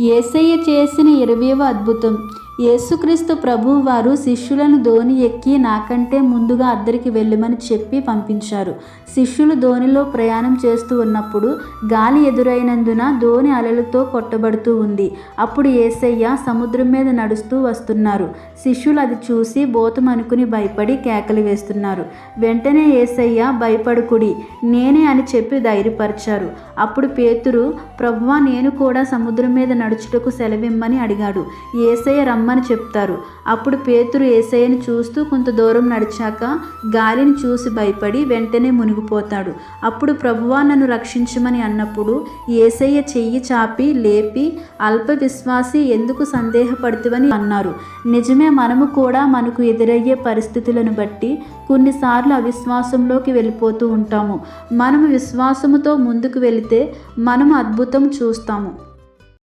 యేసయ్య చేసిన 20వ అద్భుతం. యేసుక్రీస్తు ప్రభువు వారు శిష్యులను ధోని ఎక్కి నాకంటే ముందుగా అద్దరికి వెళ్ళమని చెప్పి పంపించారు. శిష్యులు ధోనిలో ప్రయాణం చేస్తూ ఉన్నప్పుడు గాలి ఎదురైనందున ధోని అలలతో కొట్టబడుతూ ఉంది. అప్పుడు యేసయ్య సముద్రం మీద నడుస్తూ వస్తున్నారు. శిష్యులు అది చూసి భూతమనుకుని భయపడి కేకలు వేస్తున్నారు. వెంటనే యేసయ్య భయపడకుడి, నేనే అని చెప్పి ధైర్యపరిచారు. అప్పుడు పేతురు, ప్రభువా, నేను కూడా సముద్రం మీద నడుచుటకు సెలవిమ్మని అడిగాడు. యేసయ్య రమ్మని చెప్తారు. అప్పుడు పేతురు యేసయ్యను చూస్తూ కొంత దూరం నడిచాక గాలిని చూసి భయపడి వెంటనే మునిగిపోతాడు. అప్పుడు ప్రభువా, నన్ను రక్షించమని అన్నప్పుడు యేసయ్య చెయ్యి చాపి లేపి, అల్ప విశ్వాసి, ఎందుకు సందేహపడుతువని అన్నారు. నిజమే, మనము కూడా మనకు ఎదురయ్యే పరిస్థితులను బట్టి కొన్నిసార్లు అవిశ్వాసంలోకి వెళ్ళిపోతూ ఉంటాము. మనము విశ్వాసముతో ముందుకు వెళితే మనము అద్భుతం చూస్తాము.